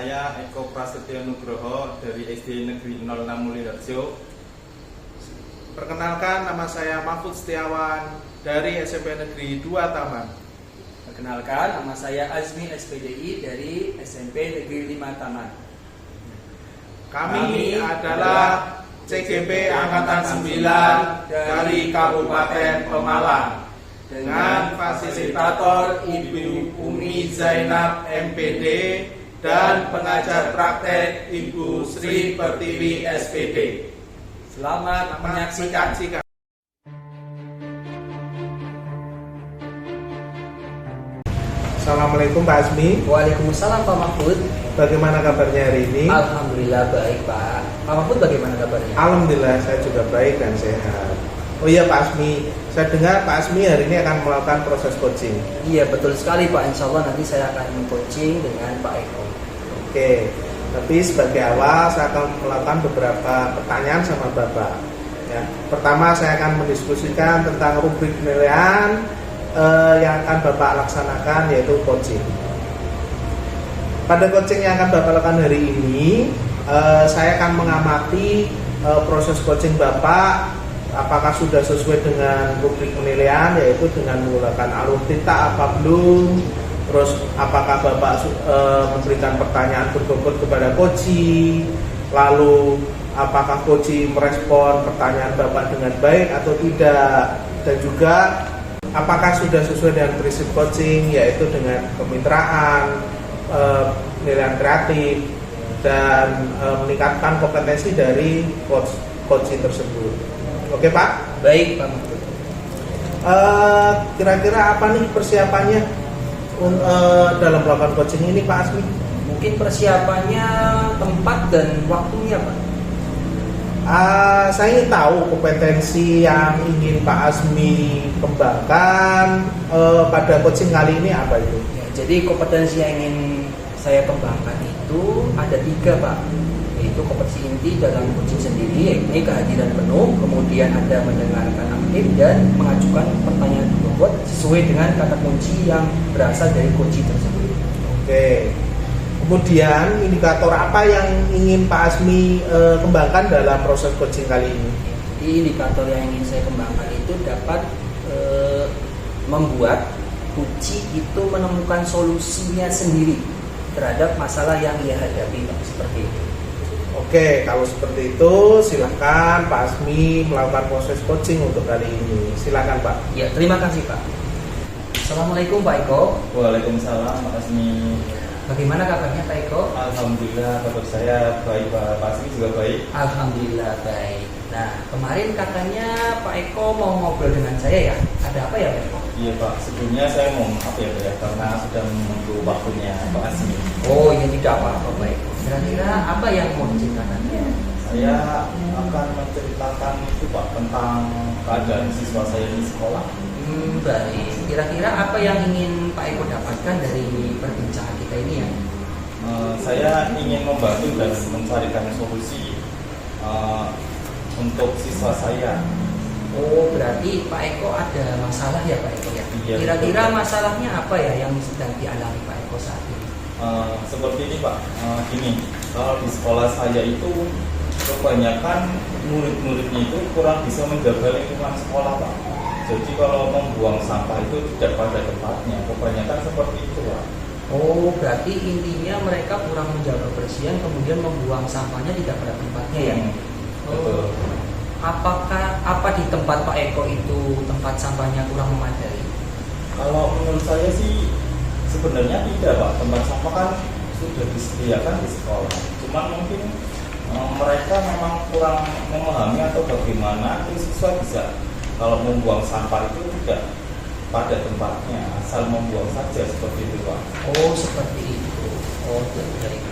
saya Eko Prasetyo Nugroho dari SD Negeri 06 Mulyoharjo. Perkenalkan, nama saya Mahfud Setiawan dari SMP Negeri 2 Taman. Perkenalkan, nama saya Azmi SPDI dari SMP Negeri 5 Taman. Kami adalah CGP Angkatan 9 dari Kabupaten Pemalang dengan fasilitator Ibu Umi Zainab MPD dan pengajar praktek Ibu Sri Pertiwi SPD. Selamat menyaksikan. Assalamualaikum Pak Azmi. Waalaikumsalam Pak Mahfud. Bagaimana kabarnya hari ini? Alhamdulillah baik Pak. Pak Mahfud bagaimana kabarnya? Alhamdulillah saya juga baik dan sehat. Oh iya Pak Azmi, saya dengar Pak Azmi hari ini akan melakukan proses coaching. Iya betul sekali Pak. Insya Allah nanti saya akan meng-coaching dengan Pak Eko. Oke, tapi sebagai awal saya akan melakukan beberapa pertanyaan sama Bapak. Ya, pertama saya akan mendiskusikan tentang rubrik penilaian yang akan Bapak laksanakan, yaitu coaching. Pada coaching yang akan Bapak lakukan hari ini, saya akan mengamati proses coaching Bapak, apakah sudah sesuai dengan rubrik penilaian, yaitu dengan menggunakan alur tinta apa belum, terus apakah Bapak memberikan pertanyaan berbobot kepada coach, lalu apakah coach merespon pertanyaan Bapak dengan baik atau tidak, dan juga apakah sudah sesuai dengan prinsip coaching, yaitu dengan kemitraan, penilaian kreatif, dan meningkatkan kompetensi dari coach tersebut. Oke Pak? Baik Pak Mahfud. Kira-kira apa nih persiapannya dalam melakukan coaching ini Pak Azmi? Mungkin persiapannya tempat dan waktunya Pak. Saya ingin tahu kompetensi yang ingin Pak Azmi kembangkan pada coaching kali ini apa itu? Ya, jadi kompetensi yang ingin saya kembangkan itu ada 3 Pak, yaitu kompetensi inti dalam coaching sendiri, yaitu kehadiran penuh, kemudian ada mendengarkan aktif dan mengajukan pertanyaan berbobot sesuai dengan kata kunci yang berasal dari coaching tersebut. Oke. Kemudian indikator apa yang ingin Pak Azmi kembangkan dalam proses coaching kali ini? Jadi indikator yang ingin saya kembangkan itu dapat membuat coach itu menemukan solusinya sendiri terhadap masalah yang ia hadapi, Pak, seperti itu. Oke, kalau seperti itu silakan Pak Azmi melakukan proses coaching untuk kali ini. Silakan Pak. Ya, terima kasih Pak. Assalamualaikum Pak Eko. Waalaikumsalam, Pak Azmi. Bagaimana kabarnya Pak Eko? Alhamdulillah, kabar saya baik, Pak Azmi juga baik. Alhamdulillah baik. Nah, kemarin katanya Pak Eko mau ngobrol dengan saya ya. Ada apa ya Pak Eko? Iya Pak, sebelumnya saya mau maaf ya Pak ya, karena sudah menunggu waktunya Pak Azmi. Oh ya, tidak apa-apa Pak Eko. Kira-kira apa yang mau diceritakan? Saya akan menceritakan itu Pak, tentang keadaan siswa saya di sekolah. Baik. Kira-kira apa yang ingin Pak Eko dapatkan dari perbincangan kita ini ya? Saya ingin membantu dan mencarikan solusi untuk siswa saya. Oh, berarti Pak Eko ada masalah ya Pak Eko ya? Iya, Kira-kira betul. masalahnya apa ya yang sedang dialami Pak Eko saat ini? Seperti ini Pak, gini, kalau di sekolah saya itu kebanyakan murid-muridnya itu kurang bisa menjaga lingkungan sekolah Pak. Jadi kalau membuang sampah itu tidak pada tempatnya, kebanyakan seperti itu Pak. Oh, berarti intinya mereka kurang menjaga kebersihan, kemudian membuang sampahnya tidak pada tempatnya ya? Betul. Apa di tempat Pak Eko itu tempat sampahnya kurang memadai? Kalau menurut saya sih sebenarnya tidak Pak, tempat sampah kan sudah disediakan di sekolah. Cuman mungkin mereka memang kurang memahami atau bagaimana siswa bisa kalau membuang sampah itu tidak pada tempatnya, asal membuang saja seperti itu Pak. Oh, seperti itu. Oh, baik.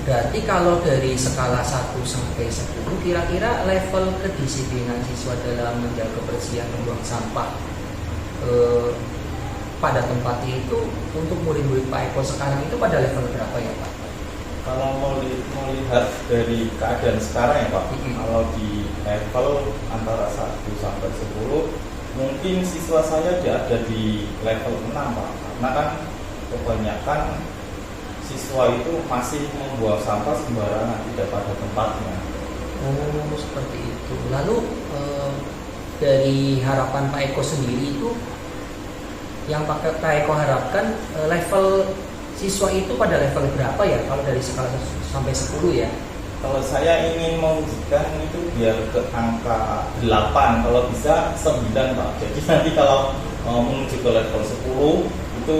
Berarti kalau dari skala 1 sampai 10, kira-kira level kedisiplinan siswa dalam menjaga kebersihan membuang sampah pada tempatnya itu untuk murid-murid Pak Eko sekarang itu pada level berapa ya Pak? Kalau melihat dari keadaan sekarang ya Pak, kalau di level antara 1 sampai 10, mungkin siswa saya ada di level 6 Pak. Karena kan kebanyakan siswa itu masih membuang sampah sembarangan tidak pada tempatnya. Oh, seperti itu. Lalu dari harapan Pak Eko sendiri itu, yang Pak Eko harapkan level siswa itu pada level berapa ya? Kalau dari skala 1 sampai 10 ya? Kalau saya ingin mewujudkan itu biar ke angka 8, kalau bisa 9 Pak. Jadi nanti kalau menuju ke level 10 itu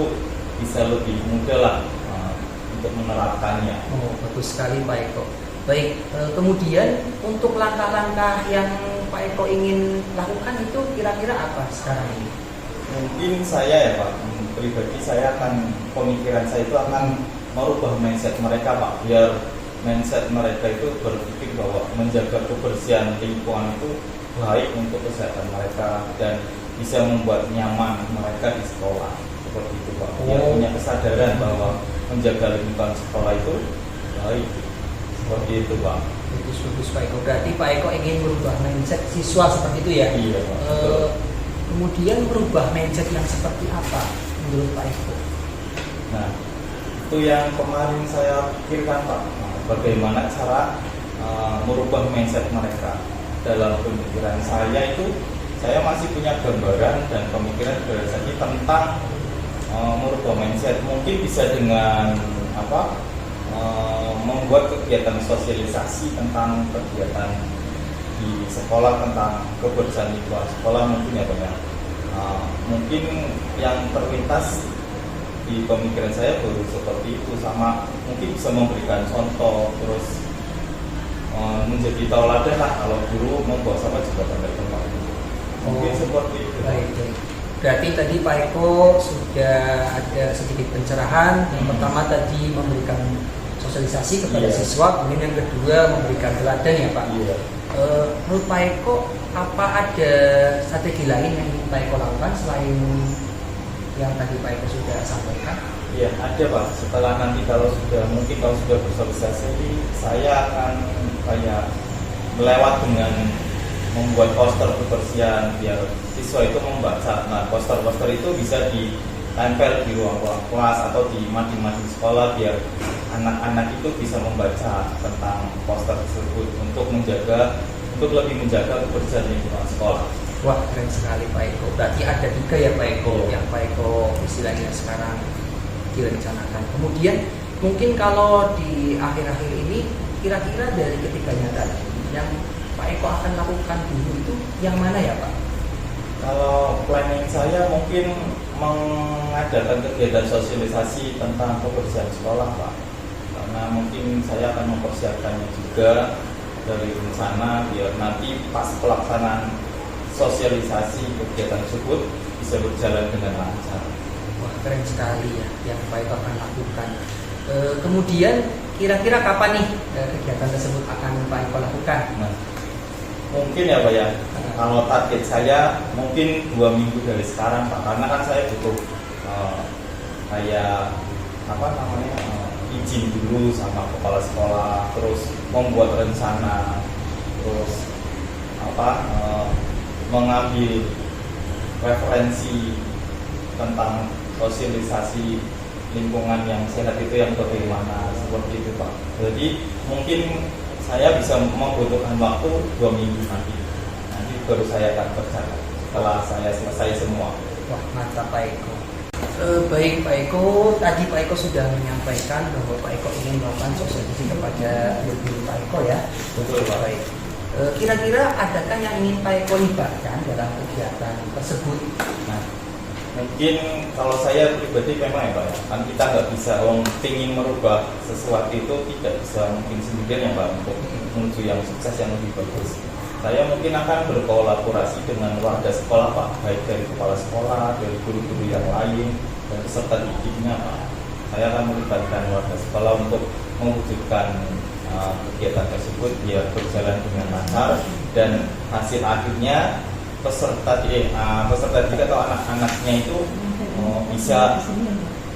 bisa lebih mudah lah untuk menerapkannya. Oh, bagus sekali Pak Eko. Baik, kemudian untuk langkah-langkah yang Pak Eko ingin lakukan itu kira-kira apa sekarang ini? Mungkin saya ya Pak, pribadi saya akan, pemikiran saya itu akan merubah mindset mereka Pak, biar mindset mereka itu berpikir bahwa menjaga kebersihan lingkungan itu baik untuk kesehatan mereka dan bisa membuat nyaman mereka di sekolah, seperti itu Pak. Biar punya kesadaran bahwa menjaga lingkungan sekolah itu baik, seperti itu Pak. Bagus Pak Eko. Berarti Pak Eko ingin merubah mindset siswa seperti itu ya? Iya Pak. Betul. Kemudian merubah mindset yang seperti apa menurut Pak Eko? Nah, itu yang kemarin saya pikirkan Pak. Bagaimana cara merubah mindset mereka. Dalam pemikiran saya itu, saya masih punya gambaran dan pemikiran berdasarkan tentang merubah mindset. Mungkin bisa dengan membuat kegiatan sosialisasi tentang kegiatan di sekolah tentang kebersihan lingkungan sekolah, mungkin ya Pak ya. Mungkin yang terlintas di pemikiran saya baru seperti itu, sama mungkin bisa memberikan contoh, terus menjadi tauladan lah kalau guru membuang sampah juga pada tempat. Mungkin seperti itu. Baik. Berarti tadi Pak Eko sudah ada sedikit pencerahan. Yang pertama tadi memberikan sosialisasi kepada siswa, kemudian yang kedua memberikan teladan ya Pak. Iya. Menurut Pak Eko, apa ada strategi lain yang ingin Pak Eko lakukan selain yang tadi Pak Eko sudah sampaikan? Iya, ada Pak. Setelah nanti kalau sudah bersosialisasi, saya akan kayak melewat dengan membuat poster kebersihan biar siswa itu membaca. Nah, poster-poster itu bisa ditempel di ruang-ruang kelas atau di mading-mading sekolah biar anak-anak itu bisa membaca tentang poster tersebut untuk lebih menjaga kebersihan lingkungan sekolah. Wah, keren sekali Pak Eko. Berarti ada 3 ya Pak Eko yang Pak Eko istilahnya sekarang direncanakan. Kemudian mungkin kalau di akhir-akhir ini kira-kira dari ketiganya tadi yang Pak Eko akan lakukan dulu itu yang mana ya Pak? Kalau planning saya mungkin mengadakan kegiatan sosialisasi tentang kebersihan sekolah Pak. Karena mungkin saya akan mempersiapkannya juga dari rencana biar nanti pas pelaksanaan sosialisasi kegiatan tersebut bisa berjalan dengan lancar. Wah, keren sekali ya yang Pak Eko akan lakukan. Kemudian kira-kira kapan nih kegiatan tersebut akan Pak Eko lakukan? Nah, mungkin ya Pak ya, kalau target saya mungkin 2 minggu dari sekarang Pak, karena kan saya butuh izin dulu sama kepala sekolah, terus membuat rencana, terus mengambil referensi tentang sosialisasi lingkungan yang sehat itu yang bagaimana, seperti itu Pak. Jadi mungkin saya bisa membutuhkan waktu 2 minggu nanti baru saya akan kerjakan setelah saya selesai semua. Wah, mantap Pak Eko. Baik Pak Eko, tadi Pak Eko sudah menyampaikan bahwa Pak Eko ingin melakukan sosialisasi kepada guru Pak Eko ya. Betul Pak. Baik. Kira-kira adakah yang ingin Pak Eko libatkan dalam kegiatan tersebut? Nah, mungkin kalau saya pribadi memang ya Pak ya, kan kita nggak bisa ingin merubah sesuatu itu tidak bisa mungkin sendirian ya Pak untuk menuju yang sukses yang lebih bagus. Saya mungkin akan berkolaborasi dengan warga sekolah Pak, baik dari kepala sekolah, dari guru-guru yang lain, dan peserta didiknya Pak. Saya akan melibatkan warga sekolah untuk mewujudkan kegiatan tersebut biar berjalan dengan lancar dan hasil akhirnya peserta didik atau anak-anaknya itu bisa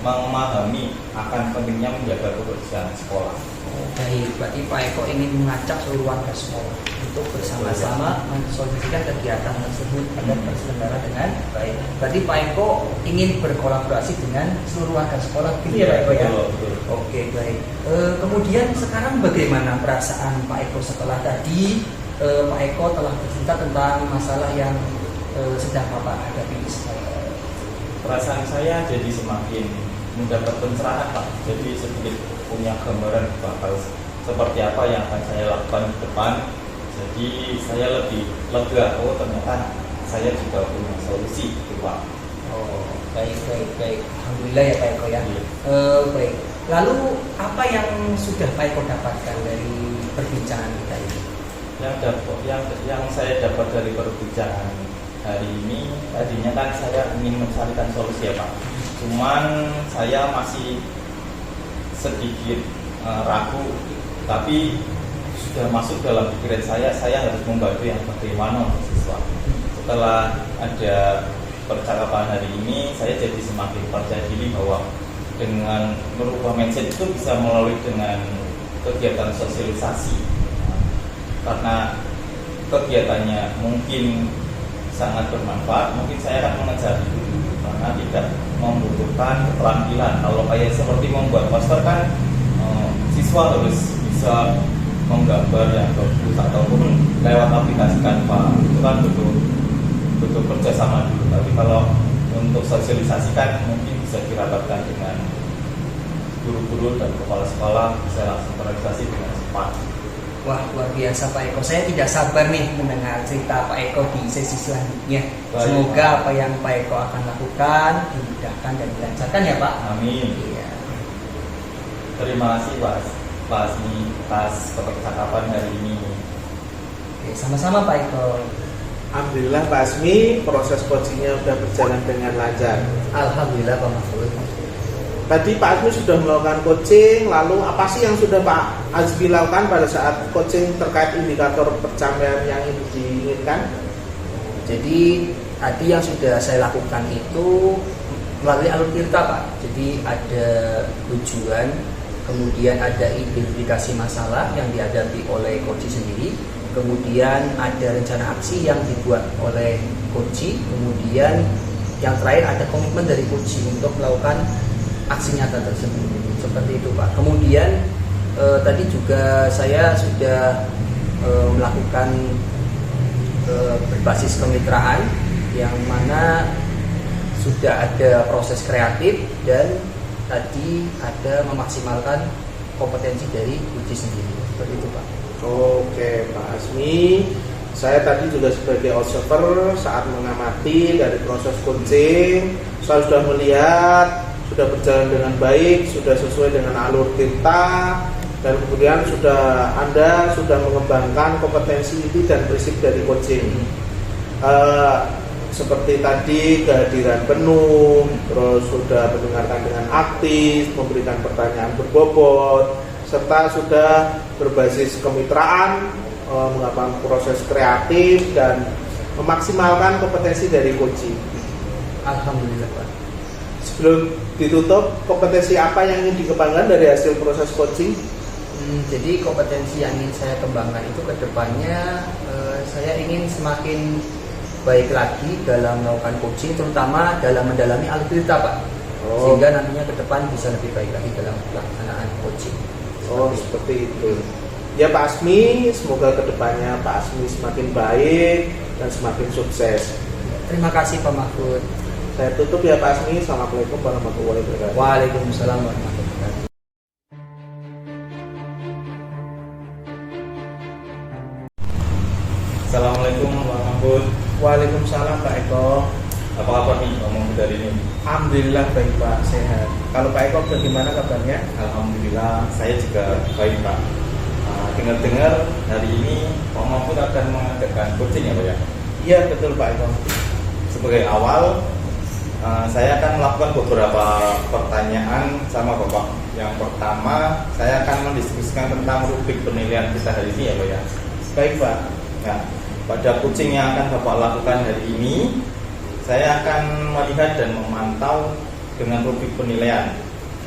memahami akan pentingnya menjaga kebersihan sekolah. Baik, berarti Pak Eko ingin mengajak seluruh warga sekolah untuk bersama-sama mensolusikan kegiatan tersebut agar terselenggara dengan baik. Berarti Pak Eko ingin berkolaborasi dengan seluruh warga sekolah, gitu ya Pak Eko ya? Betul. Oke, baik. Kemudian sekarang bagaimana perasaan Pak Eko setelah tadi Pak Eko telah bercerita tentang masalah yang sedang Bapak hadapi di sekolah? Perasaan saya jadi semakin mendapat pencerahan Pak. Jadi sedikit punya gambaran bakal seperti apa yang akan saya lakukan di depan. Jadi saya lebih lega, oh ternyata saya juga punya solusi gitu Pak. Oh, baik. Alhamdulillah ya Pak Eko ya. Iya. Baik. Lalu apa yang sudah Pak Eko dapatkan dari perbincangan kita ini? Yang saya dapat dari perbincangan hari ini, tadinya kan saya ingin mencarikan solusi ya Pak. Cuman saya masih sedikit ragu, tapi sudah masuk dalam pikiran saya harus membantu yang bagaimana untuk siswa. Setelah ada percakapan hari ini, saya jadi semakin percaya diri bahwa dengan merubah mindset itu bisa melalui dengan kegiatan sosialisasi. Karena kegiatannya mungkin sangat bermanfaat, mungkin saya akan mengejar itu karena tidak membutuhkan keterampilan. Kalau kayak seperti membuat poster kan siswa harus bisa menggambar yang bagus ataupun lewat aplikasi Canva, itu kan butuh kerjasama dulu. Tapi kalau untuk sosialisasi kan mungkin bisa dirapatkan dengan guru-guru dan kepala sekolah, bisa langsung terrealisasi dengan cepat. Wah, luar biasa Pak Eko. Saya tidak sabar nih mendengar cerita Pak Eko di sesi selanjutnya. Baik, Semoga Pak. apa yang Pak Eko akan lakukan dimudahkan dan dilancarkan ya Pak. Amin. Iya. Terima kasih Pak Asmi atas percakapan hari ini. Oke, sama-sama Pak Eko. Alhamdulillah Pak Asmi, proses coachingnya sudah berjalan dengan lancar. Alhamdulillah Pak Mahfud. Tadi Pak Asmi sudah melakukan coaching, lalu apa sih yang sudah Pak Asmi lakukan pada saat coaching terkait indikator pencapaian yang diinginkan? Jadi tadi yang sudah saya lakukan itu melalui alur tirta Pak. Jadi ada tujuan, kemudian ada identifikasi masalah yang dihadapi oleh coach sendiri, kemudian ada rencana aksi yang dibuat oleh coach, kemudian yang terakhir ada komitmen dari coach untuk melakukan aksi nyata tersebut. Seperti itu Pak. Kemudian tadi juga saya sudah melakukan berbasis kemitraan yang mana sudah ada proses kreatif dan tadi ada memaksimalkan kompetensi dari uji sendiri. Seperti itu Pak. Oke Pak Asmi, saya tadi juga sebagai observer saat mengamati dari proses coaching, saya sudah melihat sudah berjalan dengan baik, sudah sesuai dengan alur kita, dan kemudian Anda sudah mengembangkan kompetensi inti dan prinsip dari coaching. Seperti tadi kehadiran penuh, terus sudah mendengarkan dengan aktif, memberikan pertanyaan berbobot, serta sudah berbasis kemitraan, melakukan proses kreatif dan memaksimalkan kompetensi dari coaching. Alhamdulillah Pak. Sebelum ditutup, kompetensi apa yang ingin dikembangkan dari hasil proses coaching? Jadi kompetensi yang ingin saya kembangkan itu ke depannya saya ingin semakin baik lagi dalam melakukan coaching, terutama dalam mendalami alur tirta Pak. Sehingga nantinya ke depan bisa lebih baik lagi dalam pelaksanaan coaching. Seperti itu. Ya Pak Asmi, semoga ke depannya Pak Asmi semakin baik dan semakin sukses. Terima kasih Pak Mahfud. Saya tutup ya Pak Asmi. Assalamualaikum warahmatullahi wabarakatuh. Waalaikumsalam warahmatullahi wabarakatuh. Assalamualaikum Pak Mahfud. Waalaikumsalam Pak Eko. Apa kabar nih Pak Mahfud hari ini? Alhamdulillah baik Pak, sehat. Kalau Pak Eko bagaimana kabarnya? Alhamdulillah saya juga baik Pak. Dengar-dengar hari ini Pak Mahfud akan mengadakan coaching ya Pak ya? Iya betul Pak Eko. Sebagai awal saya akan melakukan beberapa pertanyaan sama Bapak. Yang pertama, saya akan mendiskusikan tentang rubrik penilaian kita hari ini ya Pak ya. Baik Pak. Nah, pada coaching yang akan Bapak lakukan hari ini, saya akan melihat dan memantau dengan rubrik penilaian.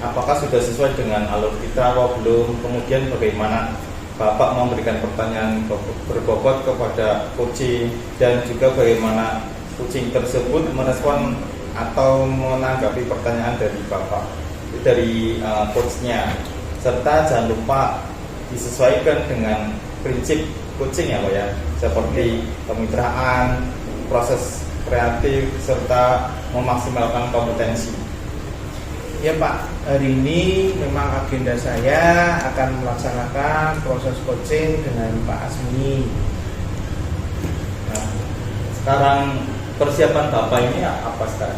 Apakah sudah sesuai dengan alur kita atau belum? Kemudian bagaimana Bapak memberikan pertanyaan berbobot kepada coaching, dan juga bagaimana coaching tersebut merespon atau menanggapi pertanyaan dari Bapak, dari coachnya. Serta jangan lupa disesuaikan dengan prinsip coaching ya Pak ya, seperti kemitraan, proses kreatif, serta memaksimalkan kompetensi. Ya Pak, hari ini memang agenda saya akan melaksanakan proses coaching dengan Pak Asmi. Nah, sekarang persiapan Bapak ini apa sekarang?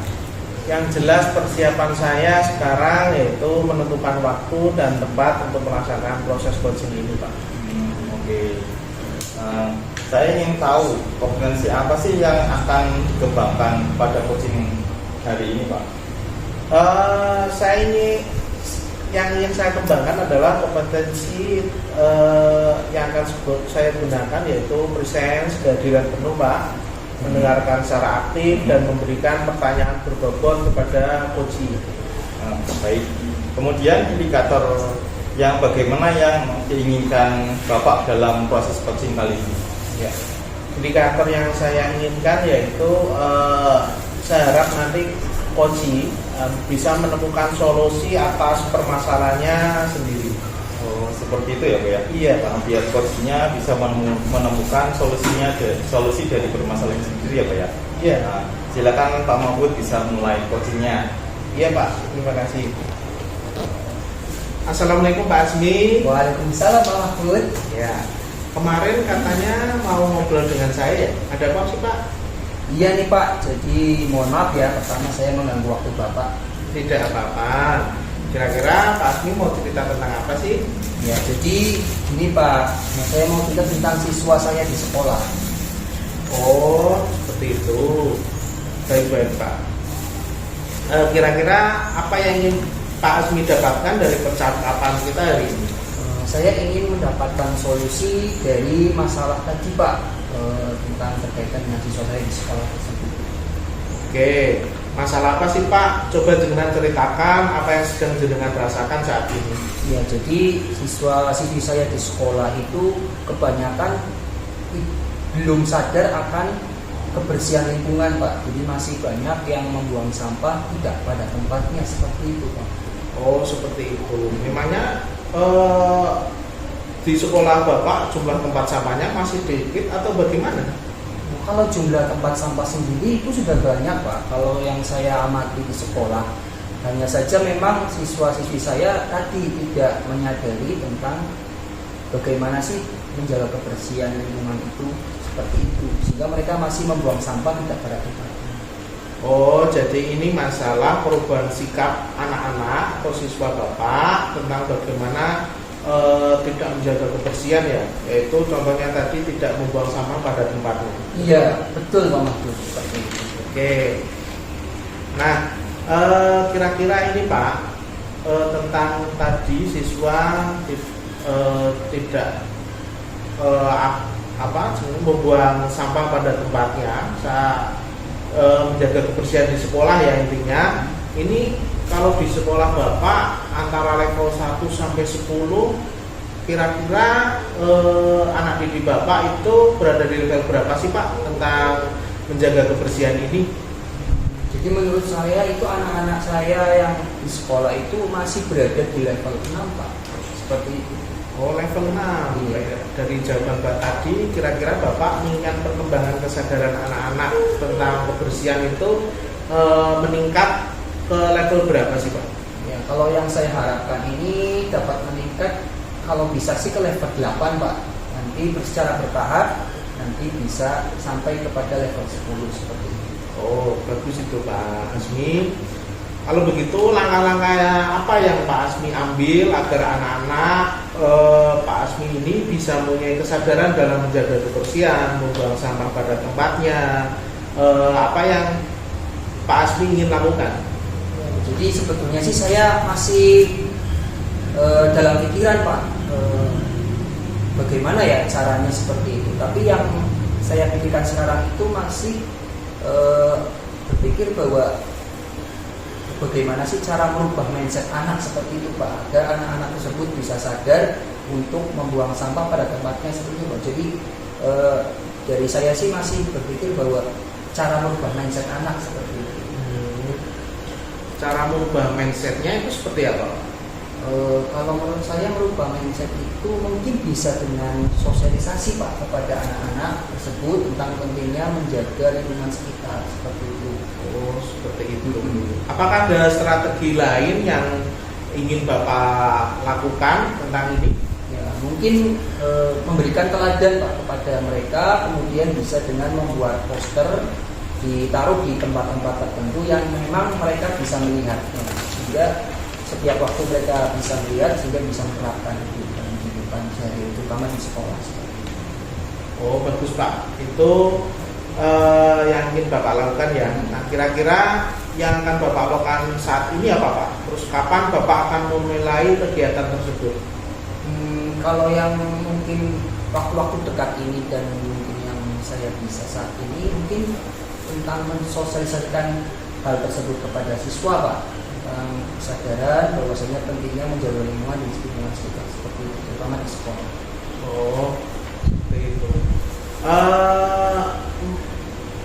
Yang jelas persiapan saya sekarang yaitu menentukan waktu dan tempat untuk melaksanakan proses coaching ini Pak. Oke. Saya ingin tahu kompetensi apa sih yang akan dikembangkan pada coaching hari ini Pak? Saya ini yang ingin saya kembangkan adalah kompetensi yang akan saya gunakan, yaitu presence, kehadiran penuh Pak, mendengarkan secara aktif dan memberikan pertanyaan berbobot kepada coaching. Baik. Kemudian indikator yang bagaimana yang diinginkan Bapak dalam proses coaching kali ini? Ya. Indikator yang saya inginkan yaitu saya harap nanti coaching bisa menemukan solusi atas permasalahannya sendiri. Oh, seperti itu ya Pak ya? Iya Pak. Biar coachnya bisa menemukan solusi dari permasalahan sendiri ya Pak ya? Iya. Nah, silakan Pak Mahfud bisa mulai coachingnya. Iya Pak, terima kasih. Assalamualaikum Pak Asmi. Waalaikumsalam Pak Mahfud. Ya. Kemarin katanya mau ngobrol dengan saya. Ada apa sih Pak? Iya nih Pak, jadi mohon maaf ya, pertama saya mengganggu waktu Bapak. Tidak apa-apa. Kira-kira Pak Asmi mau cerita tentang apa sih? Ya, jadi ini Pak, saya mau cerita tentang siswa saya di sekolah. Oh, seperti itu. Baik-baik Pak. Kira-kira apa yang ingin Pak Asmi dapatkan dari percakapan kita hari ini? Saya ingin mendapatkan solusi dari masalah tadi Pak, tentang terkaitan dengan siswa saya di sekolah tersebut. Oke, masalah apa sih Pak? Coba jenengan ceritakan apa yang sedang jenengan rasakan saat ini. Ya, jadi siswa-siswi saya di sekolah itu kebanyakan belum sadar akan kebersihan lingkungan Pak. Jadi masih banyak yang membuang sampah tidak pada tempatnya, seperti itu Pak. Oh, seperti itu. Memangnya di sekolah Bapak jumlah tempat sampahnya masih sedikit atau bagaimana? Nah, kalau jumlah tempat sampah sendiri itu sudah banyak Pak. Kalau yang saya amati di sekolah, hanya saja memang siswa-siswi saya tadi tidak menyadari tentang bagaimana sih menjaga kebersihan lingkungan itu, seperti itu, sehingga mereka masih membuang sampah tidak pada tempatnya. Oh, jadi ini masalah perubahan sikap anak-anak atau siswa Bapak tentang bagaimana tidak menjaga kebersihan ya, yaitu contohnya tadi tidak membuang sampah pada tempatnya. Iya, betul Pak Mahfud, seperti itu. Oke. Nah, kira-kira ini Pak, tentang tadi siswa tidak membuang sampah pada tempatnya, menjaga kebersihan di sekolah ya intinya. Ini kalau di sekolah Bapak antara level 1 sampai 10, kira-kira anak didik Bapak itu berada di level berapa sih Pak tentang menjaga kebersihan ini? Jadi menurut saya itu anak-anak saya yang di sekolah itu masih berada di level 6 Pak, seperti itu. Oh, level 6. Iya. Dari jawaban Bapak tadi, kira-kira Bapak mengingat perkembangan kesadaran anak-anak tentang kebersihan itu meningkat ke level berapa sih Pak? Ya, kalau yang saya harapkan ini dapat meningkat kalau bisa sih ke level 8 Pak. Nanti secara bertahap nanti bisa sampai kepada level 10 seperti itu. Oh, bagus itu Pak Asmi. Kalau begitu langkah-langkah apa yang Pak Asmi ambil agar anak-anak Pak Asmi ini bisa mempunyai kesadaran dalam menjaga kebersihan, membuang sampah pada tempatnya, apa yang Pak Asmi ingin lakukan? Jadi sebetulnya sih saya masih dalam pikiran Pak, bagaimana ya caranya seperti itu. Tapi yang saya pikirkan sekarang itu masih berpikir bahwa bagaimana sih cara merubah mindset anak seperti itu Pak, agar anak-anak tersebut bisa sadar untuk membuang sampah pada tempatnya seperti itu Pak. Jadi dari saya sih masih berpikir bahwa cara merubah mindset anak seperti itu. Cara merubah mindsetnya itu seperti apa? Kalau menurut saya merubah mindset itu mungkin bisa dengan sosialisasi Pak kepada anak-anak tersebut tentang pentingnya menjaga lingkungan sekitar seperti itu. Oh, seperti itu. Apakah ada strategi lain yang ingin Bapak lakukan tentang ini? Ya, mungkin memberikan teladan Pak kepada mereka, kemudian bisa dengan membuat poster ditaruh di tempat-tempat tertentu yang memang mereka bisa melihatnya, sehingga setiap waktu mereka bisa melihat sehingga bisa menerapkan itu dalam kehidupan sehari-hari, terutama di sekolah. Oh, bagus Pak. Itu yang ingin Bapak lakukan ya. Nah, kira-kira yang akan Bapak lakukan saat ini apa Pak? Terus kapan Bapak akan memulai kegiatan tersebut? Kalau yang mungkin waktu-waktu dekat ini dan mungkin yang saya bisa saat ini mungkin tentang mensosialisasikan hal tersebut kepada siswa Pak, tentang kesadaran bahwasanya pentingnya menjaga lingkungan di sekitar seperti itu, terutama di sekolah. Oh, seperti itu.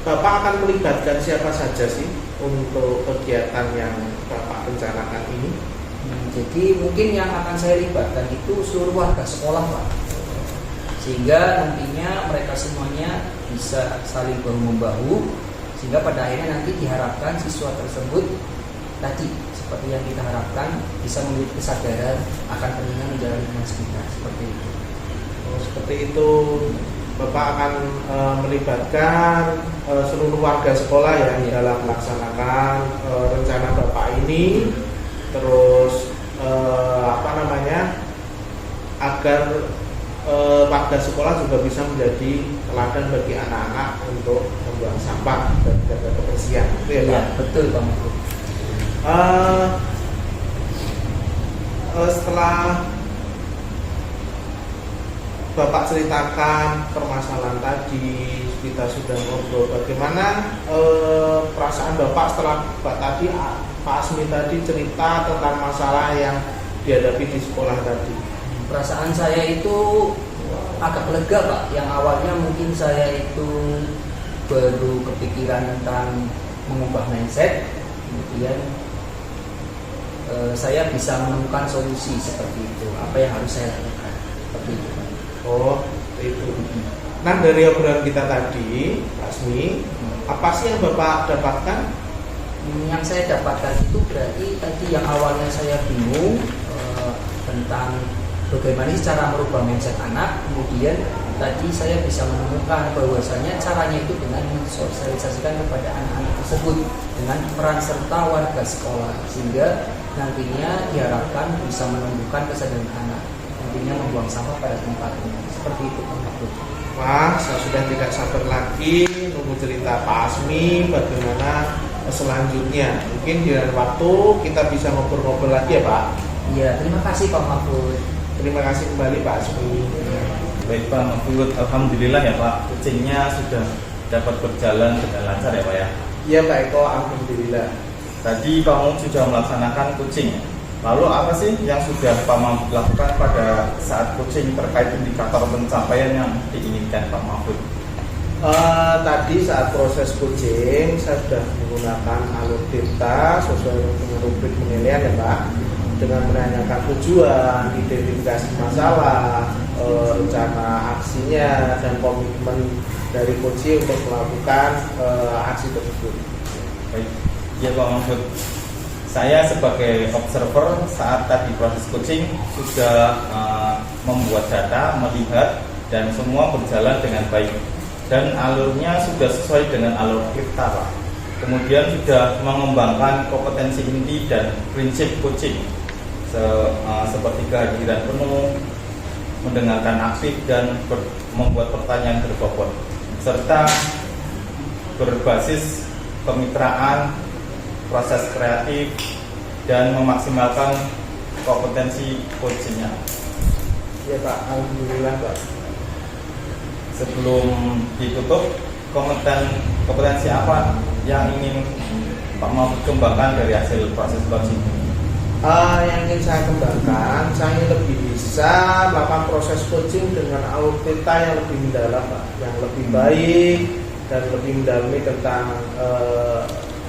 Bapak akan melibatkan siapa saja sih untuk kegiatan yang Bapak rencanakan ini? Jadi mungkin yang akan saya libatkan itu seluruh warga sekolah Pak, sehingga nantinya mereka semuanya bisa saling bahu-membahu, sehingga pada akhirnya nanti diharapkan siswa tersebut tadi seperti yang kita harapkan bisa memiliki kesadaran akan pentingnya menjaga lingkungan sekitar seperti itu. Oh, seperti itu. Bapak akan melibatkan seluruh warga sekolah ya dalam melaksanakan rencana Bapak ini, terus agar warga sekolah juga bisa menjadi teladan bagi anak-anak untuk membuang sampah dan menjaga kebersihan. Itu ya Pak? Betul Pak Mahfud. Setelah Bapak ceritakan permasalahan tadi, kita sudah ngobrol bagaimana perasaan Bapak setelah Pak Asmi tadi cerita tentang masalah yang dihadapi di sekolah tadi. Perasaan saya itu agak lega Pak. Yang awalnya mungkin saya itu baru kepikiran tentang mengubah mindset, kemudian saya bisa menemukan solusi seperti itu. Apa yang harus saya lakukan seperti itu. Oh, itu. Nah, dari obrolan kita tadi, Pak Asmi, apa sih yang Bapak dapatkan? Yang saya dapatkan itu berarti tadi yang awalnya saya bingung tentang bagaimana cara merubah mindset anak, kemudian tadi saya bisa menemukan bahwasanya caranya itu dengan mensosialisasikan kepada anak-anak tersebut dengan peran serta warga sekolah, sehingga nantinya diharapkan bisa menumbuhkan kesadaran anak, nantinya membuang sampah pada tempatnya. Seperti itu Pak Mahfud. Wah, saya sudah tidak sabar lagi nunggu cerita Pak Asmi bagaimana selanjutnya. Mungkin di lain waktu kita bisa ngobrol-ngobrol lagi ya Pak. Iya, terima kasih Pak Mahfud. Terima kasih kembali Pak Asmi. Baik Pak Mahfud, alhamdulillah ya Pak, kucingnya sudah dapat berjalan dengan lancar ya Pak ya. Iya Pak Eko, alhamdulillah. Tadi Pak Mahfud sudah melaksanakan kucing. Lalu apa sih yang sudah Pak Mahfud lakukan pada saat kucing terkait indikator pencapaian yang diinginkan Pak Mahfud? Tadi saat proses kucing saya sudah menggunakan alur data sesuai dengan rubrik penilaian ya Pak, dengan menanyakan tujuan, identifikasi masalah, rencana aksinya dan komitmen dari kucing untuk melakukan aksi tersebut. Baik, ya Pak Mahfud. Saya sebagai observer saat tadi proses coaching sudah membuat data, melihat dan semua berjalan dengan baik dan alurnya sudah sesuai dengan alur kita Pak. Kemudian sudah mengembangkan kompetensi inti dan prinsip coaching seperti kehadiran penuh, mendengarkan aktif dan membuat pertanyaan berbobot serta berbasis kemitraan, proses kreatif dan memaksimalkan kompetensi coachingnya. Ya Pak, alhamdulillah Pak. Sebelum ditutup, kompetensi apa yang ingin Pak mau kembangkan dari hasil proses coaching? Yang ingin saya kembangkan, saya lebih bisa melakukan proses coaching dengan alutsista yang lebih mendalam, Pak, yang lebih baik dan lebih mendalami tentang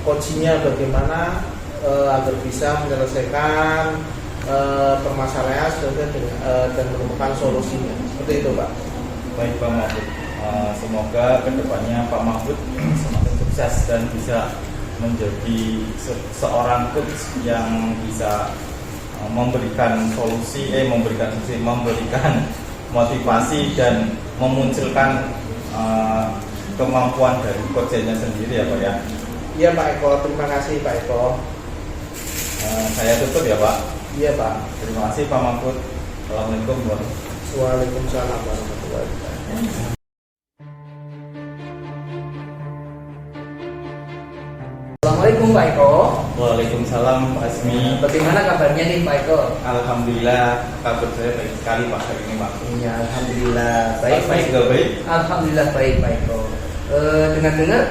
coachingnya bagaimana agar bisa menyelesaikan permasalahan dan menemukan solusinya. Seperti itu, Pak. Baik Pak Mahfud, semoga kedepannya Pak Mahfud semakin sukses dan bisa menjadi seorang coach yang bisa memberikan motivasi dan memunculkan kemampuan dari coachnya sendiri ya Pak ya. Iya Pak Eko, terima kasih Pak Eko. Saya tutup ya Pak. Iya Pak. Terima kasih Pak Mahfud. Assalamualaikum warahmatullahi wabarakatuh. Waalaikumsalam warahmatullahi wabarakatuh. Assalamualaikum Pak Eko. Waalaikumsalam Pak Asmi. Bagaimana kabarnya nih Pak Eko? Alhamdulillah kabar saya baik sekali Pak hari ini Pak. Iya, alhamdulillah baik Pak Pak juga baik. Alhamdulillah baik Pak Eko. Dengar-dengar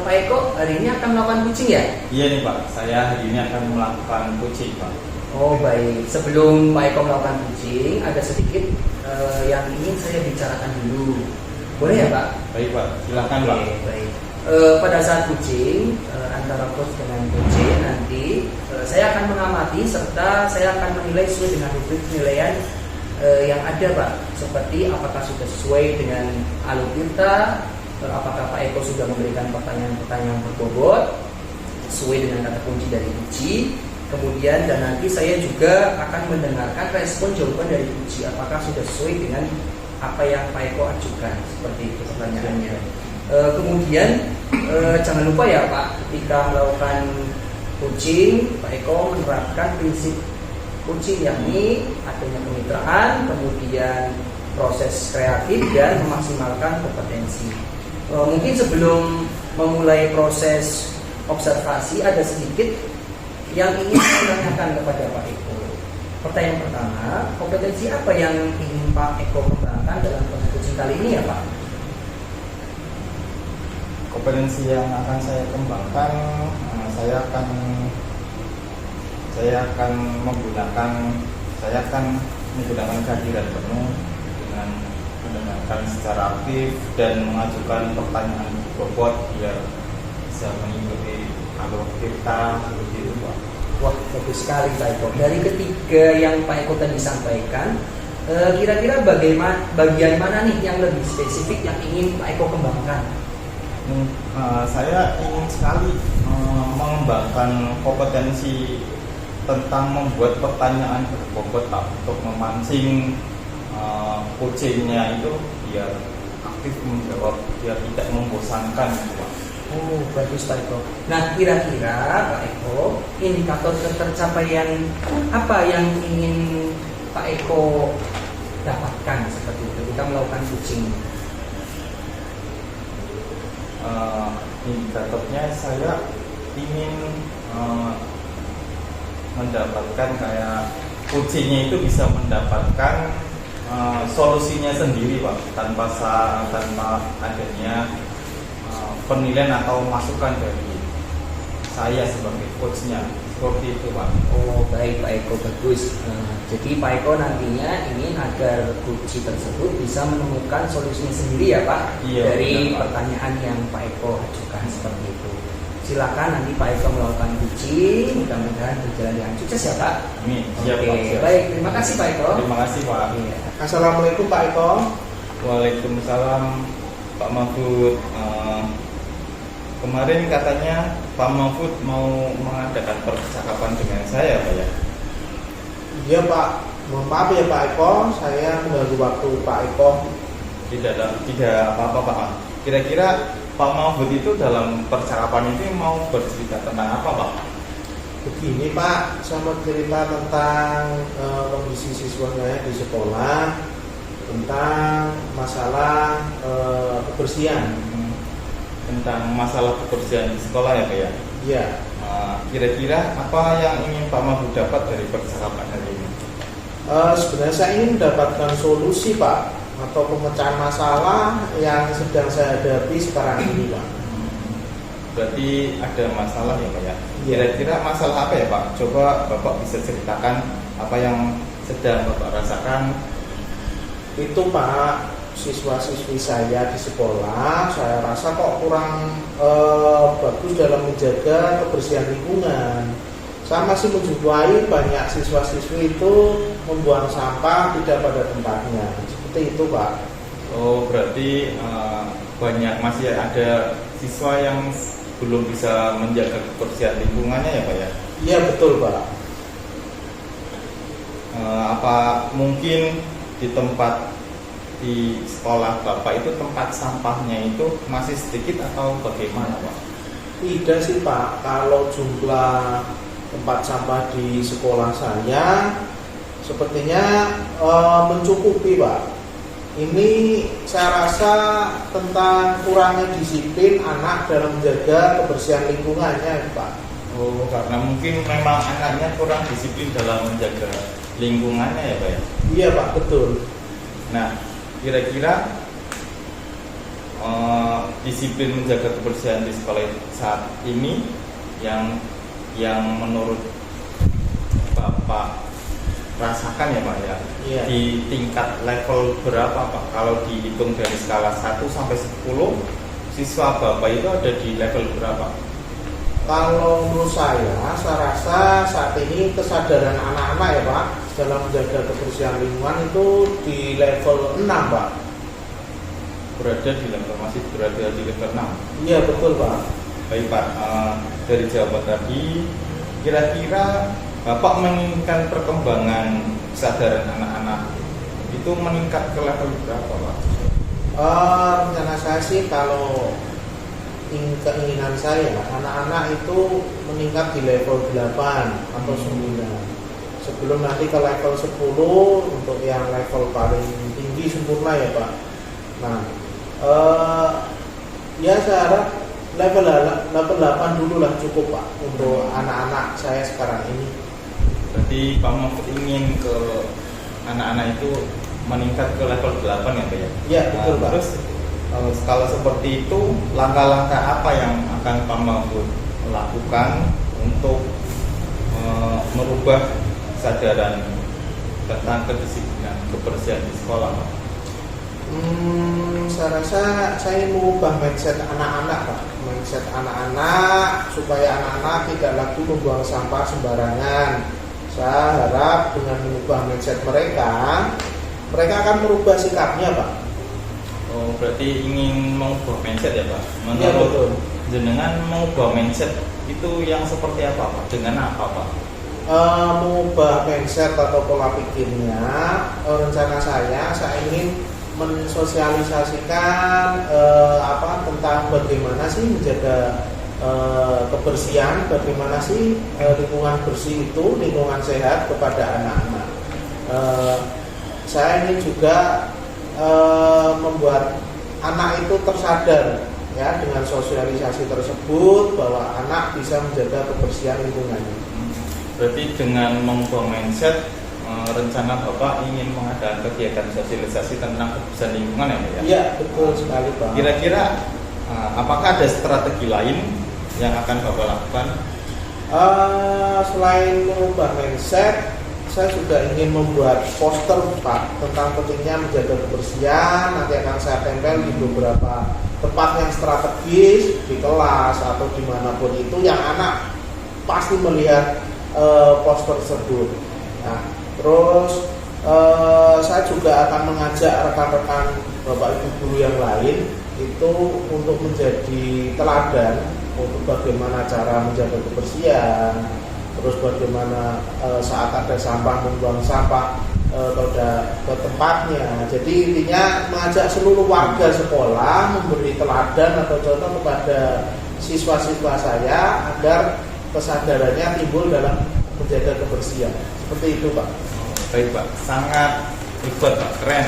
Pak Eko hari ini akan melakukan coaching ya? Iya nih Pak, saya hari ini akan melakukan coaching Pak. Oh baik, sebelum Pak Eko melakukan coaching, ada sedikit yang ingin saya bicarakan dulu. Boleh ya Pak? Baik Pak, silakan Pak. Oke, baik. Pada saat coaching antara coach dengan coach nanti saya akan mengamati serta saya akan menilai sesuai dengan rubrik penilaian yang ada Pak. Seperti apakah sudah sesuai dengan alur apakah Pak Eko sudah memberikan pertanyaan-pertanyaan berbobot sesuai dengan kata kunci dari uji. Kemudian dan nanti saya juga akan mendengarkan respon jawaban dari uji apakah sudah sesuai dengan apa yang Pak Eko ajukan. Seperti itu pertanyaannya. Kemudian jangan lupa ya Pak, ketika melakukan coaching Pak Eko menerapkan prinsip coaching yakni adanya kemitraan, kemudian proses kreatif dan memaksimalkan kompetensi. Mungkin sebelum memulai proses observasi ada sedikit yang ingin saya tanyakan kepada Pak Eko. Pertanyaan pertama, kompetensi apa yang ingin Pak Eko kembangkan dalam proses coaching kali ini ya Pak? Kompetensi yang akan saya kembangkan, saya akan menggunakan kehadiran penuh dengan mendengarkan secara aktif dan mengajukan pertanyaan bobot biar bisa mengikuti alur kita seperti itu Pak. Wah bagus sekali Pak Eko. Dari ketiga yang Pak Eko tadi sampaikan, kira-kira bagian mana nih yang lebih spesifik yang ingin Pak Eko kembangkan? Saya ingin sekali mengembangkan kompetensi tentang membuat pertanyaan berbobot Pak, untuk memancing coachingnya itu biar aktif menjawab, biar tidak membosankan Pak. Oh bagus Pak Eko. Nah kira-kira Pak Eko, indikator ketercapaian apa yang ingin Pak Eko dapatkan seperti itu ketika melakukan coaching? Indikatornya saya ingin mendapatkan kayak coachingnya itu bisa mendapatkan solusinya sendiri Pak, tanpa adanya penilaian atau masukan dari saya sebagai coachnya, seperti itu Pak. Oh baik Pak Eko, bagus. Jadi Pak Eko nantinya ingin agar coach tersebut bisa menemukan solusinya sendiri ya Pak, iya, dari benar, Pak. pertanyaan yang Pak Eko ajukan seperti itu. Silakan nanti Pak Eko melakukan coaching, mudah-mudahan berjalan dengan sukses ya Pak. Amin. Siap Oke, Pak. Siap. baik, terima kasih Pak Eko. Terima kasih Pak. Iya. Assalamualaikum Pak Eko. Waalaikumsalam Pak Mahfud. Kemarin katanya Pak Mahfud mau mengadakan percakapan dengan saya Pak ya? Iya Pak, mohon maaf ya Pak Eko, saya mengganggu waktu Pak Eko. Tidak apa-apa Pak. Kira-kira Pak Mahfud itu dalam percakapan ini mau bercerita tentang apa Pak? Begini Pak, saya mau cerita tentang kondisi siswa saya di sekolah, tentang masalah kebersihan. Tentang masalah kebersihan di sekolah ya Pak ya? Iya. Kira-kira apa yang ingin Pak Mahfud dapat dari percakapan hari ini? Sebenarnya saya ingin mendapatkan solusi Pak, atau pemecahan masalah yang sedang saya hadapi sekarang ini Pak. berarti ada masalah ya Pak ya. Iya. Kira-kira masalah apa ya Pak? Coba Bapak bisa ceritakan apa yang sedang Bapak rasakan. Itu Pak, siswa-siswi saya di sekolah, saya rasa kok kurang bagus dalam menjaga kebersihan lingkungan. Saya masih menjumpai banyak siswa-siswi itu membuang sampah tidak pada tempatnya. Seperti itu Pak. Oh, berarti banyak masih ada siswa yang belum bisa menjaga kebersihan lingkungannya ya Pak ya? Iya betul Pak. Apa mungkin di tempat di sekolah Bapak itu tempat sampahnya itu masih sedikit atau bagaimana Pak? Tidak sih Pak, kalau jumlah tempat sampah di sekolah saya sepertinya mencukupi Pak. Ini saya rasa tentang kurangnya disiplin anak dalam menjaga kebersihan lingkungannya Pak. Oh, karena mungkin memang anaknya kurang disiplin dalam menjaga lingkungannya ya Pak ya? Iya Pak, betul. Nah, kira-kira disiplin menjaga kebersihan di sekolah saat ini yang menurut Bapak rasakan ya Pak ya, Iya. di tingkat level berapa Pak? Kalau dihitung dari skala 1 sampai 10, siswa Bapak itu ada di level berapa? Kalau menurut saya rasa saat ini kesadaran anak-anak ya Pak dalam menjaga kebersihan lingkungan itu di level 6 Pak. Masih berada di level 6. Iya betul Pak. Baik Pak, dari jawaban tadi, kira-kira Bapak menginginkan perkembangan kesadaran anak-anak itu meningkat ke level berapa Pak? Rencana saya sih kalau keinginan saya anak-anak itu meningkat di level 8 atau 9 sebelum nanti ke level 10 untuk yang level paling tinggi sempurna ya Pak. Nah ya saya harap level 8 dulu lah cukup Pak untuk anak-anak saya sekarang ini. Berarti Pak Mahfud ingin ke anak-anak itu meningkat ke level 8 ya Pak ya? Iya betul Pak. Terus kalau seperti itu, langkah-langkah apa yang akan Pak Mahfud lakukan untuk merubah kesadaran tentang kedisiplinan kebersihan di sekolah Pak? Saya rasa saya mengubah mindset anak-anak Pak. Mindset anak-anak supaya anak-anak tidak lagi membuang sampah sembarangan. Saya harap dengan mengubah mindset mereka akan merubah sikapnya Pak. Oh, berarti ingin mengubah mindset ya Pak? Iya betul. Jenengan mengubah mindset itu yang seperti apa Pak? Dengan apa Pak? Mengubah mindset atau pola pikirnya, rencana saya ingin mensosialisasikan tentang bagaimana sih menjaga kebersihan, bagaimana sih lingkungan bersih itu, lingkungan sehat kepada anak-anak. Saya ingin juga membuat anak itu tersadar ya dengan sosialisasi tersebut bahwa anak bisa menjaga kebersihan lingkungannya. Berarti dengan mengubah mindset, rencana Bapak ingin mengadakan kegiatan sosialisasi tentang kebersihan lingkungan ya Pak ya? Iya betul sekali Pak. Kira-kira apakah ada strategi lain yang akan Bapak lakukan? Selain mengubah mindset, saya juga ingin membuat poster Pak tentang pentingnya menjaga kebersihan. Nanti akan saya tempel di beberapa tempat yang strategis di kelas atau dimanapun itu yang anak pasti melihat poster tersebut. Nah, terus saya juga akan mengajak rekan-rekan Bapak Ibu guru yang lain itu untuk menjadi teladan untuk bagaimana cara menjaga kebersihan, terus bagaimana saat ada sampah membuang sampah ke tempatnya. Jadi intinya mengajak seluruh warga sekolah memberi teladan atau contoh kepada siswa-siswa saya agar kesadarannya timbul dalam menjaga kebersihan. Seperti itu Pak. Baik Pak, sangat hebat Pak, keren,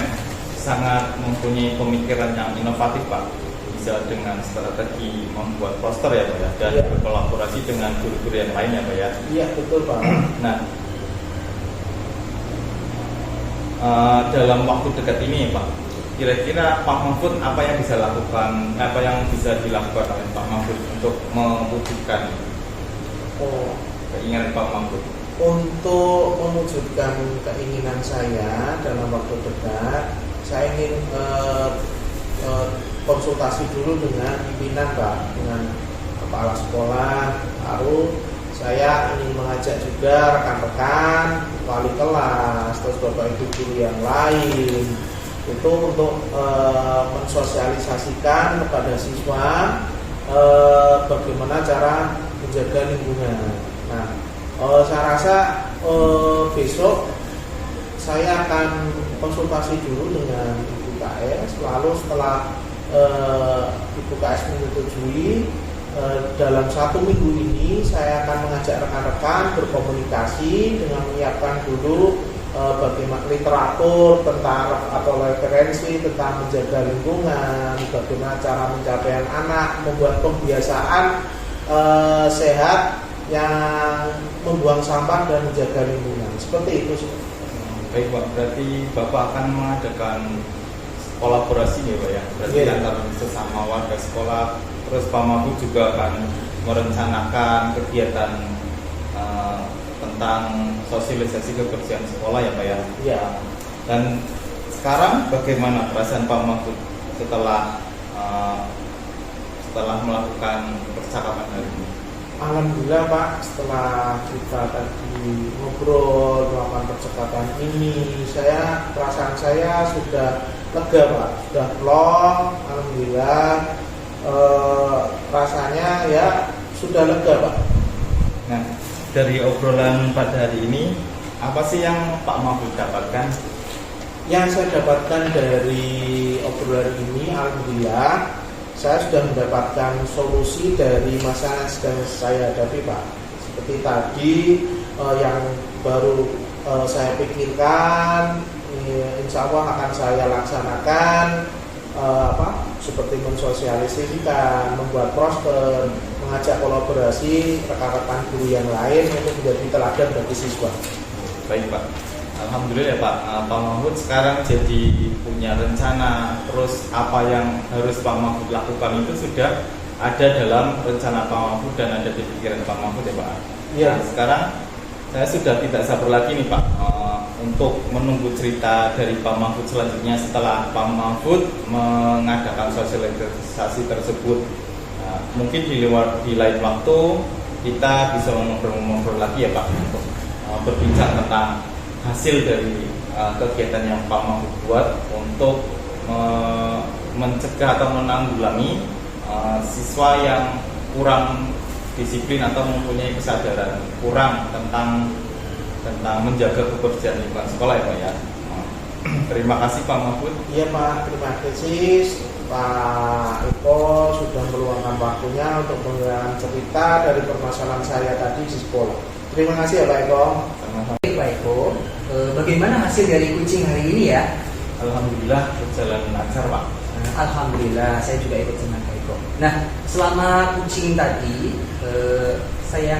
sangat mempunyai pemikiran yang inovatif Pak. Bisa dengan strategi membuat poster ya Pak ya, dan Iya. berkolaborasi dengan guru-guru yang lain ya Pak ya. Iya betul Pak. Nah, dalam waktu dekat ini ya Pak, kira-kira Pak Mahfud apa yang bisa lakukan, apa yang bisa dilakukan oleh Pak Mahfud untuk mewujudkan keinginan Pak Mahfud? Untuk mewujudkan keinginan saya dalam waktu dekat, saya ingin konsultasi dulu dengan pimpinan Pak, dengan kepala sekolah. Lalu saya ingin mengajak juga rekan-rekan wali kelas, terus bapak ibu guru yang lain, itu untuk mensosialisasikan kepada siswa bagaimana cara menjaga lingkungan. Nah, saya rasa besok saya akan konsultasi dulu dengan Ibu KS, lalu setelah Ibu KS menyetujui, dalam 1 minggu ini saya akan mengajak rekan-rekan berkomunikasi dengan menyiapkan dulu bagaimana literatur tentang atau referensi tentang menjaga lingkungan, bagaimana cara mencapaian anak, membuat kebiasaan sehat yang membuang sampah dan menjaga lingkungan. Seperti itu sih. Baik Pak, berarti Bapak akan mengadakan kolaborasi ya Pak ya, berarti antara sesama warga sekolah. Terus Pak Mahfud juga akan merencanakan kegiatan tentang sosialisasi kebersihan sekolah ya Pak ya. Iya. Dan sekarang bagaimana perasaan Pak Mahfud setelah melakukan percakapan hari ini? Alhamdulillah Pak, setelah kita tadi ngobrol melakukan percakapan ini, perasaan saya sudah lega Pak, sudah plong. Alhamdulillah, rasanya ya sudah lega Pak. Nah, dari obrolan pada hari ini, apa sih yang Pak Mahfud dapatkan? Yang saya dapatkan dari obrolan ini, alhamdulillah, saya sudah mendapatkan solusi dari masalah yang sedang saya hadapi Pak. Seperti tadi yang baru saya pikirkan, insya Allah akan saya laksanakan, seperti mensosialisasikan, membuat poster, mengajak kolaborasi rekan-rekan guru yang lain untuk menjadi teladan bagi siswa. Baik Pak, alhamdulillah ya Pak. Pak Mahfud sekarang jadi punya rencana, terus apa yang harus Pak Mahfud lakukan itu sudah ada dalam rencana Pak Mahfud dan ada di pikiran Pak Mahfud ya Pak. Iya. Nah, sekarang saya sudah tidak sabar lagi nih Pak untuk menunggu cerita dari Pak Mahfud selanjutnya setelah Pak Mahfud mengadakan sosialisasi tersebut. Nah, mungkin di lain waktu kita bisa ngobrol lagi ya Pak untuk berbincang tentang hasil dari kegiatan yang Pak Mahfud buat untuk mencegah atau menanggulangi siswa yang kurang disiplin atau mempunyai kesadaran kurang tentang menjaga kebersihan lingkungan sekolah ya Pak ya. Terima kasih Pak Mahfud. Iya Pak, terima kasih Pak Eko sudah meluangkan waktunya untuk memberikan cerita dari permasalahan saya tadi di sekolah. Terima kasih ya Pak Eko. Baik Pak Eko, bagaimana hasil dari kucing hari ini ya? Alhamdulillah berjalan lancar Pak. Alhamdulillah, saya juga ikut senang Pak Eko. Nah, selama kucing tadi, saya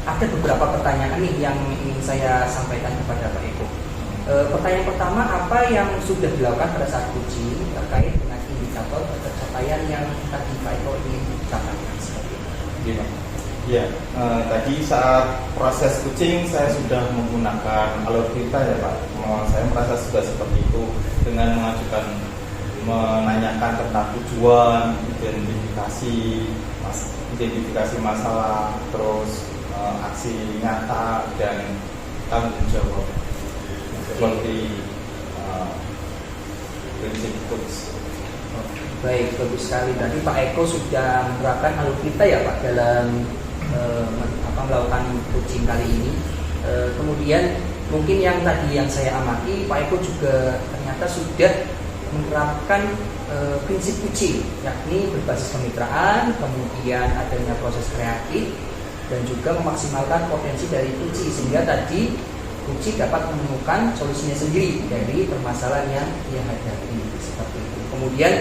ada beberapa pertanyaan nih yang ingin saya sampaikan kepada Pak Eko. Pertanyaan pertama, apa yang sudah dilakukan pada saat kucing terkait dengan indikator pencapaian yang tadi Pak Eko ingin capai? Gimana? Ya, tadi saat proses kucing saya sudah menggunakan alur kita ya Pak. Saya merasa sudah seperti itu dengan menanyakan tentang tujuan, identifikasi masalah, terus aksi nyata dan tanggung jawab seperti prinsip coach. Baik, bagus sekali. Tadi Pak Eko sudah menerapkan alur kita ya Pak dalam melakukan coaching kali ini. Kemudian mungkin yang tadi yang saya amati, Pak Eko juga ternyata sudah menerapkan prinsip coaching, yakni berbasis kemitraan, kemudian adanya proses kreatif, dan juga memaksimalkan potensi dari coaching sehingga tadi coaching dapat menemukan solusinya sendiri dari permasalahan yang dia hadapi seperti itu. Kemudian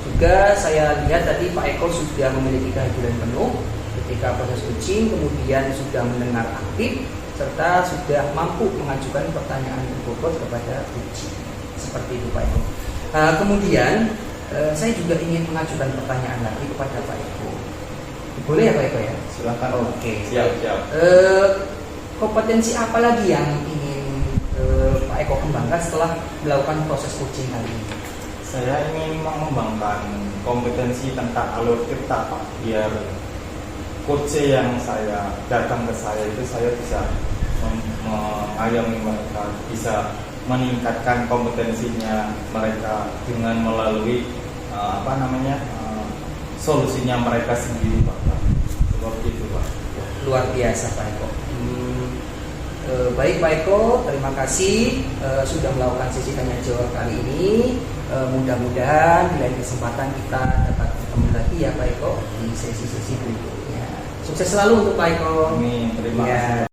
juga saya lihat tadi Pak Eko sudah memiliki kehadiran penuh ketika proses coaching, kemudian sudah mendengar aktif serta sudah mampu mengajukan pertanyaan berbobot kepada coaching. Seperti itu Pak Eko. Kemudian saya juga ingin mengajukan pertanyaan lagi kepada Pak Eko. Boleh ya Pak Eko ya? Silakan. Oke. Siap. Kompetensi apa lagi yang ingin Pak Eko kembangkan setelah melakukan proses coaching kali ini? Saya ingin mengembangkan kompetensi tentang alur tirta Pak, biar coach yang saya datang ke saya itu saya bisa mengayomi mereka, bisa meningkatkan kompetensinya mereka dengan melalui solusinya mereka sendiri Pak. Seperti itu Pak. Luar biasa Pak Eko. Baik Pak Eko, terima kasih sudah melakukan sesi tanya jawab kali ini. Mudah-mudahan di lain kesempatan kita dapat bertemu lagi ya Pak Eko di sesi-sesi berikutnya. Sukses selalu untuk Pak Eko. Amin. Terima kasih.